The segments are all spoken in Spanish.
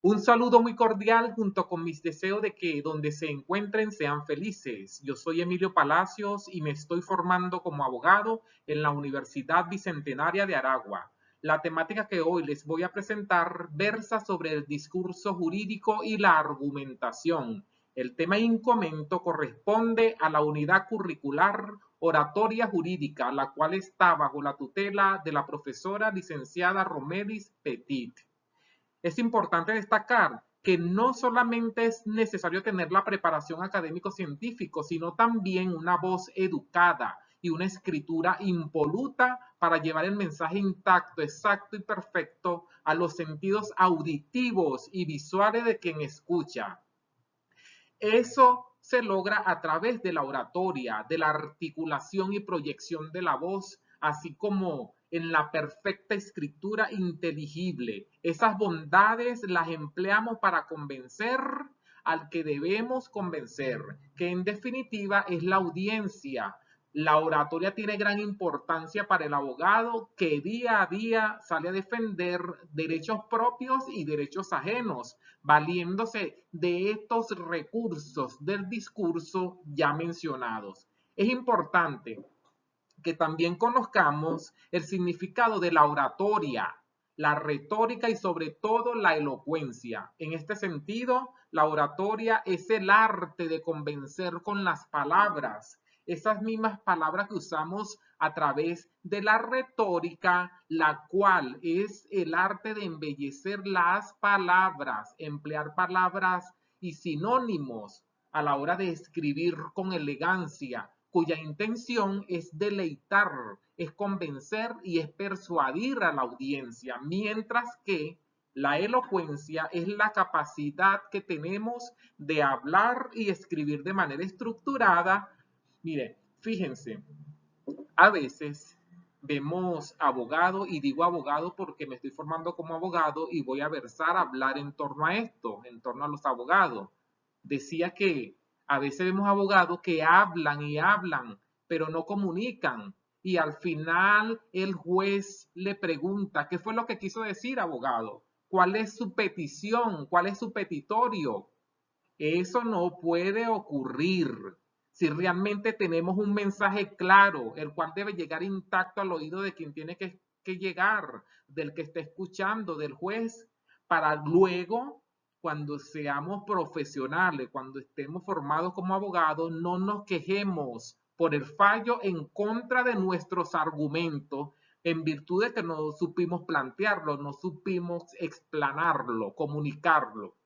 Un saludo muy cordial junto con mis deseos de que donde se encuentren sean felices. Yo soy Emilio Palacios y me estoy formando como abogado en la Universidad Bicentenaria de Aragua. La temática que hoy les voy a presentar versa sobre el discurso jurídico y la argumentación. El tema in comento corresponde a la unidad curricular Oratoria Jurídica, la cual está bajo la tutela de la profesora licenciada Romelis Petit. Es importante destacar que no solamente es necesario tener la preparación académico-científico, sino también una voz educada y una escritura impoluta para llevar el mensaje intacto, exacto y perfecto a los sentidos auditivos y visuales de quien escucha. Eso se logra a través de la oratoria, de la articulación y proyección de la voz, así como en la perfecta escritura inteligible. Esas bondades las empleamos para convencer al que debemos convencer, que en definitiva es la audiencia. La oratoria tiene gran importancia para el abogado que día a día sale a defender derechos propios y derechos ajenos, valiéndose de estos recursos del discurso ya mencionados. Es importante que también conozcamos el significado de la oratoria, la retórica y sobre todo la elocuencia. En este sentido, la oratoria es el arte de convencer con las palabras, esas mismas palabras que usamos a través de la retórica, la cual es el arte de embellecer las palabras, emplear palabras y sinónimos a la hora de escribir con elegancia, cuya intención es deleitar, es convencer y es persuadir a la audiencia, mientras que la elocuencia es la capacidad que tenemos de hablar y escribir de manera estructurada. Mire, fíjense, a veces vemos abogado, y digo abogado porque me estoy formando como abogado y voy a versar, a hablar en torno a esto, en torno a los abogados. Decía que a veces vemos abogados que hablan y hablan, pero no comunican. Y al final el juez le pregunta, ¿qué fue lo que quiso decir, abogado? ¿Cuál es su petición? ¿Cuál es su petitorio? Eso no puede ocurrir si realmente tenemos un mensaje claro, el cual debe llegar intacto al oído de quien tiene que llegar, del que está escuchando, del juez, para luego, cuando seamos profesionales, cuando estemos formados como abogados, no nos quejemos por el fallo en contra de nuestros argumentos, en virtud de que no supimos plantearlo, no supimos explanarlo, comunicarlo.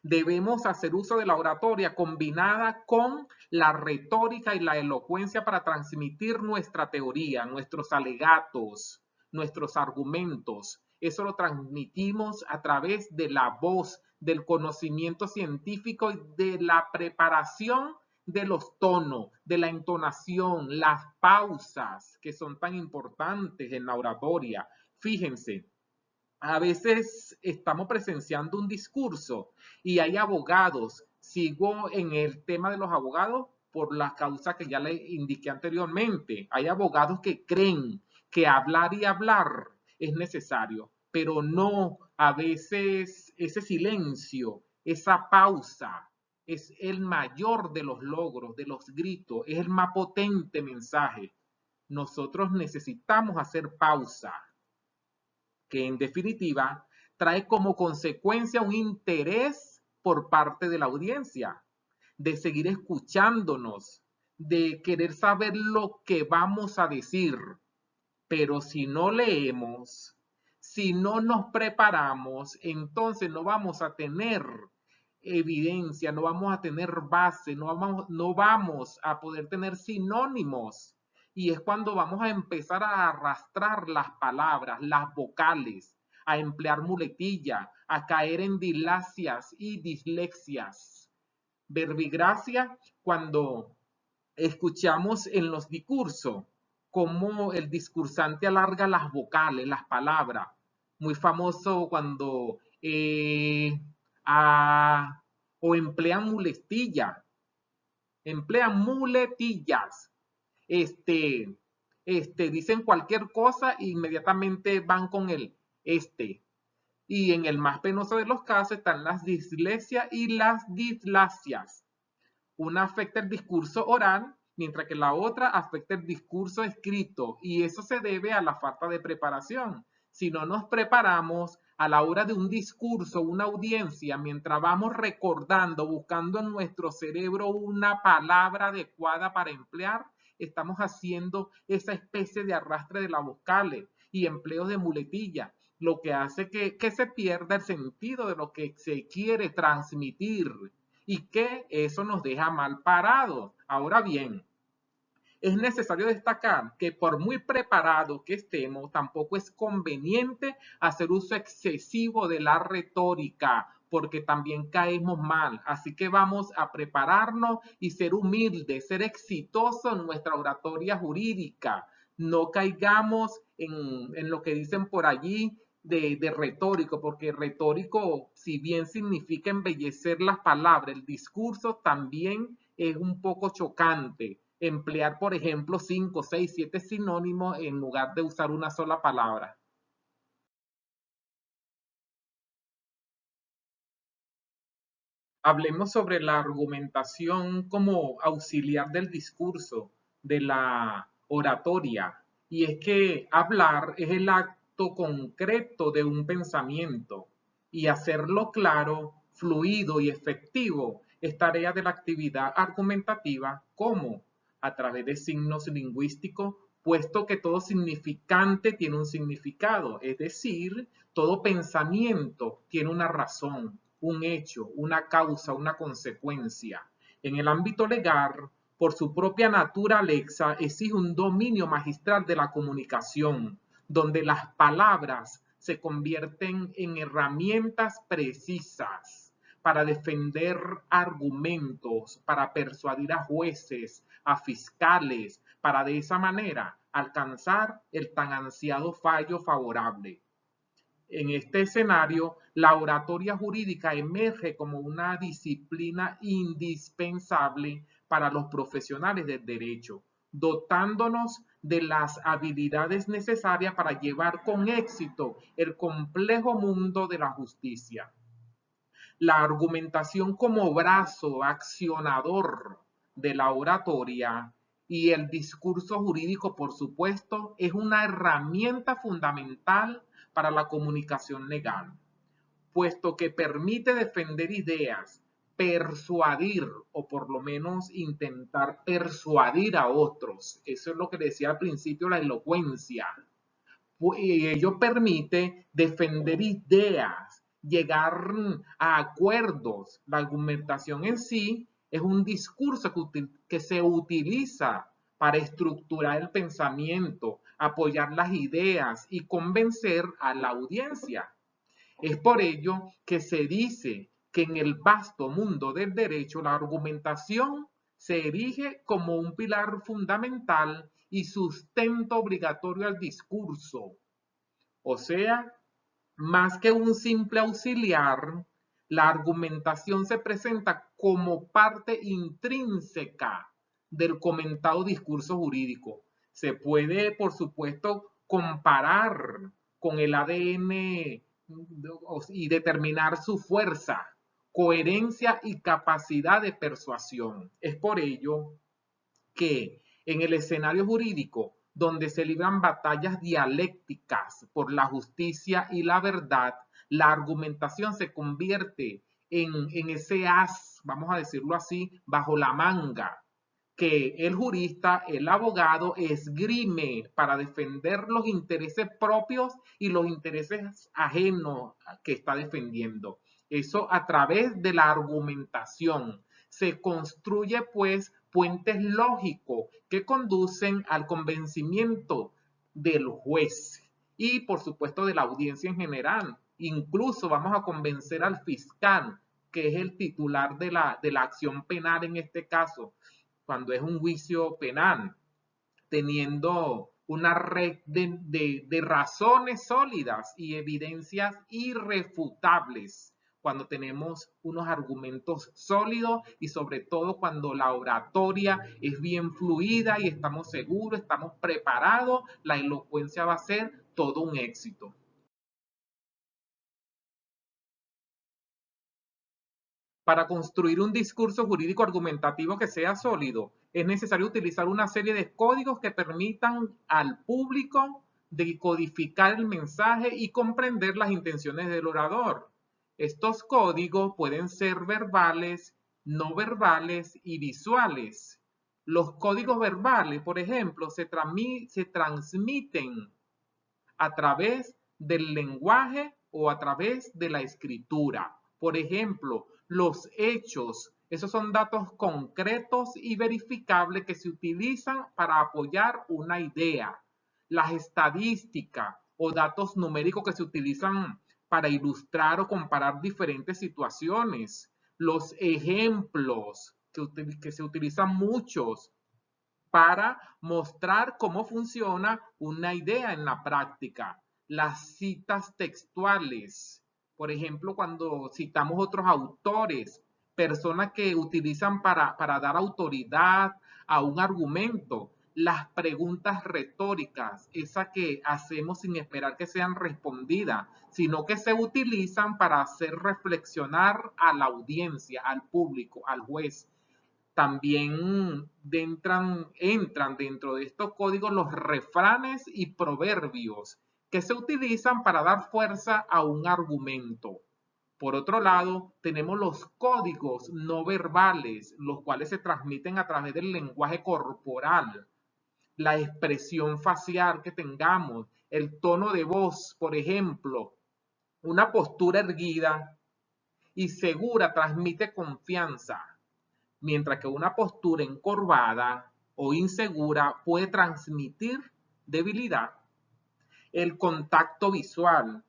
Debemos hacer uso de la oratoria combinada con la retórica y la elocuencia para transmitir nuestra teoría, nuestros alegatos, nuestros argumentos. Eso lo transmitimos a través de la voz, del conocimiento científico y de la preparación de los tonos, de la entonación, las pausas que son tan importantes en la oratoria. Fíjense, a veces estamos presenciando un discurso y hay abogados, sigo en el tema de los abogados por la causa que ya le indiqué anteriormente, hay abogados que creen que hablar y hablar es necesario, pero no, a veces ese silencio, esa pausa es el mayor de los logros, de los gritos, es el más potente mensaje. Nosotros necesitamos hacer pausa, que en definitiva trae como consecuencia un interés por parte de la audiencia, de seguir escuchándonos, de querer saber lo que vamos a decir. Pero si no leemos, si no nos preparamos, entonces no vamos a tener evidencia, no vamos a tener base, no vamos a poder tener sinónimos. Y es cuando vamos a empezar a arrastrar las palabras, las vocales, a emplear muletilla, a caer en dilacias y dislexias. Verbigracia, cuando escuchamos en los discursos cómo el discursante alarga las vocales, las palabras. Muy famoso cuando a, o emplean muletillas, este, dicen cualquier cosa e inmediatamente van con el este. Y en el más penoso de los casos están las dislesias y las dislasias. Una afecta el discurso oral, mientras que la otra afecta el discurso escrito, y eso se debe a la falta de preparación. Si no nos preparamos a la hora de un discurso, una audiencia, mientras vamos recordando, buscando en nuestro cerebro una palabra adecuada para emplear, estamos haciendo esa especie de arrastre de la vocales y empleos de muletilla, lo que hace que se pierda el sentido de lo que se quiere transmitir y que eso nos deja mal parados. Ahora bien, es necesario destacar que por muy preparados que estemos, tampoco es conveniente hacer uso excesivo de la retórica, porque también caemos mal. Así que vamos a prepararnos y ser humildes, ser exitosos en nuestra oratoria jurídica. No caigamos en lo que dicen por allí de retórico, porque retórico, si bien significa embellecer las palabras, el discurso también es un poco chocante. Emplear, por ejemplo, 5, 6, 7 sinónimos en lugar de usar una sola palabra. Hablemos sobre la argumentación como auxiliar del discurso, de la oratoria. Y es que hablar es el acto concreto de un pensamiento y hacerlo claro, fluido y efectivo es tarea de la actividad argumentativa como a través de signos lingüísticos, puesto que todo significante tiene un significado, es decir, todo pensamiento tiene una razón, un hecho, una causa, una consecuencia. En el ámbito legal, por su propia naturaleza, exige un dominio magistral de la comunicación, donde las palabras se convierten en herramientas precisas para defender argumentos, para persuadir a jueces, a fiscales, para de esa manera alcanzar el tan ansiado fallo favorable. En este escenario, la oratoria jurídica emerge como una disciplina indispensable para los profesionales del derecho, dotándonos de las habilidades necesarias para llevar con éxito el complejo mundo de la justicia. La argumentación como brazo accionador de la oratoria y el discurso jurídico, por supuesto, es una herramienta fundamental para la comunicación legal, puesto que permite defender ideas, persuadir o por lo menos intentar persuadir a otros. Eso es lo que decía al principio la elocuencia. Y ello permite defender ideas, llegar a acuerdos. La argumentación en sí es un discurso que se utiliza para estructurar el pensamiento, apoyar las ideas y convencer a la audiencia. Es por ello que se dice que en el vasto mundo del derecho la argumentación se erige como un pilar fundamental y sustento obligatorio al discurso. O sea, más que un simple auxiliar, la argumentación se presenta como parte intrínseca del comentado discurso jurídico. Se puede, por supuesto, comparar con el ADN y determinar su fuerza, coherencia y capacidad de persuasión. Es por ello que en el escenario jurídico, donde se libran batallas dialécticas por la justicia y la verdad, la argumentación se convierte en ese as, vamos a decirlo así, bajo la manga, que el jurista, el abogado, esgrime para defender los intereses propios y los intereses ajenos que está defendiendo. Eso a través de la argumentación. Se construye pues puentes lógicos que conducen al convencimiento del juez y por supuesto de la audiencia en general. Incluso vamos a convencer al fiscal, que es el titular de la acción penal en este caso, cuando es un juicio penal, teniendo una red de razones sólidas y evidencias irrefutables, cuando tenemos unos argumentos sólidos y sobre todo cuando la oratoria es bien fluida y estamos seguros, estamos preparados, la elocuencia va a ser todo un éxito. Para construir un discurso jurídico argumentativo que sea sólido, es necesario utilizar una serie de códigos que permitan al público decodificar el mensaje y comprender las intenciones del orador. Estos códigos pueden ser verbales, no verbales y visuales. Los códigos verbales, por ejemplo, se transmiten a través del lenguaje o a través de la escritura. Por ejemplo, los hechos, esos son datos concretos y verificables que se utilizan para apoyar una idea. Las estadísticas o datos numéricos que se utilizan para ilustrar o comparar diferentes situaciones. Los ejemplos, que se utilizan muchos para mostrar cómo funciona una idea en la práctica. Las citas textuales, por ejemplo, cuando citamos otros autores, personas que utilizan para dar autoridad a un argumento. Las preguntas retóricas, esas que hacemos sin esperar que sean respondidas, sino que se utilizan para hacer reflexionar a la audiencia, al público, al juez. También entran dentro de estos códigos los refranes y proverbios que se utilizan para dar fuerza a un argumento. Por otro lado, tenemos los códigos no verbales, los cuales se transmiten a través del lenguaje corporal, la expresión facial que tengamos, el tono de voz, por ejemplo. Una postura erguida y segura transmite confianza, mientras que una postura encorvada o insegura puede transmitir debilidad. El contacto visual,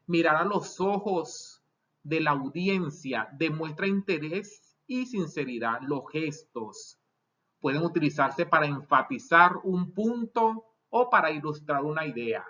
mirar a los ojos de la audiencia, demuestra interés y sinceridad. Los gestos pueden utilizarse para enfatizar un punto o para ilustrar una idea.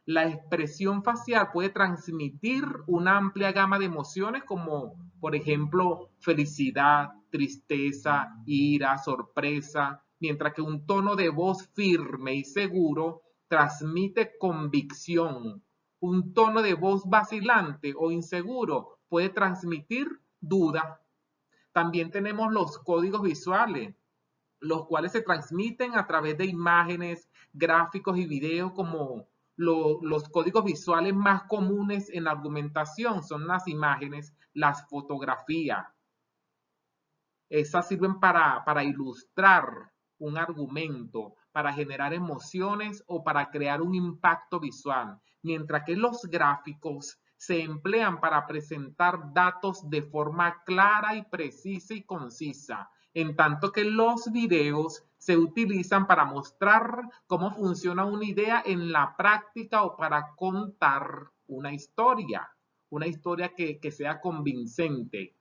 La expresión facial puede transmitir una amplia gama de emociones como, por ejemplo, felicidad, tristeza, ira, sorpresa, mientras que un tono de voz firme y seguro transmite convicción. Un tono de voz vacilante o inseguro puede transmitir duda. También tenemos los códigos visuales, los cuales se transmiten a través de imágenes, gráficos y videos. Como los códigos visuales más comunes en la argumentación son las imágenes, las fotografías. Esas sirven para ilustrar un argumento, para generar emociones o para crear un impacto visual, mientras que los gráficos se emplean para presentar datos de forma clara y precisa y concisa, en tanto que los videos se utilizan para mostrar cómo funciona una idea en la práctica o para contar una historia que sea convincente.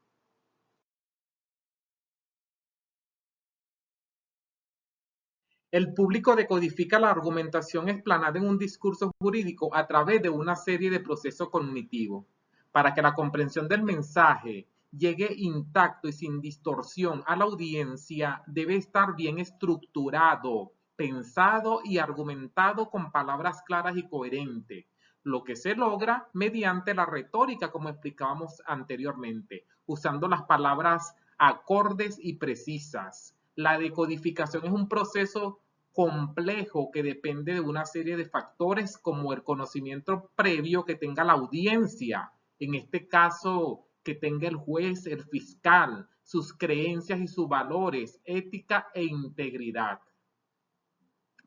El público decodifica la argumentación explanada en un discurso jurídico a través de una serie de procesos cognitivos. Para que la comprensión del mensaje llegue intacto y sin distorsión a la audiencia, debe estar bien estructurado, pensado y argumentado con palabras claras y coherentes, lo que se logra mediante la retórica, como explicábamos anteriormente, usando las palabras acordes y precisas. La decodificación es un proceso complejo que depende de una serie de factores como el conocimiento previo que tenga la audiencia, en este caso que tenga el juez, el fiscal, sus creencias y sus valores, ética e integridad.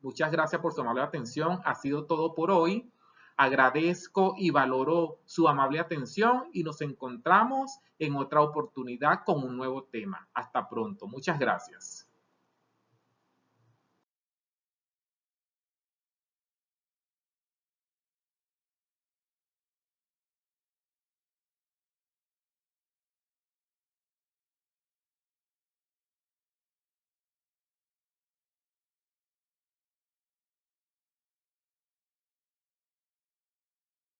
Muchas gracias por su amable atención. Ha sido todo por hoy. Agradezco y valoro su amable atención y nos encontramos en otra oportunidad con un nuevo tema. Hasta pronto. Muchas gracias.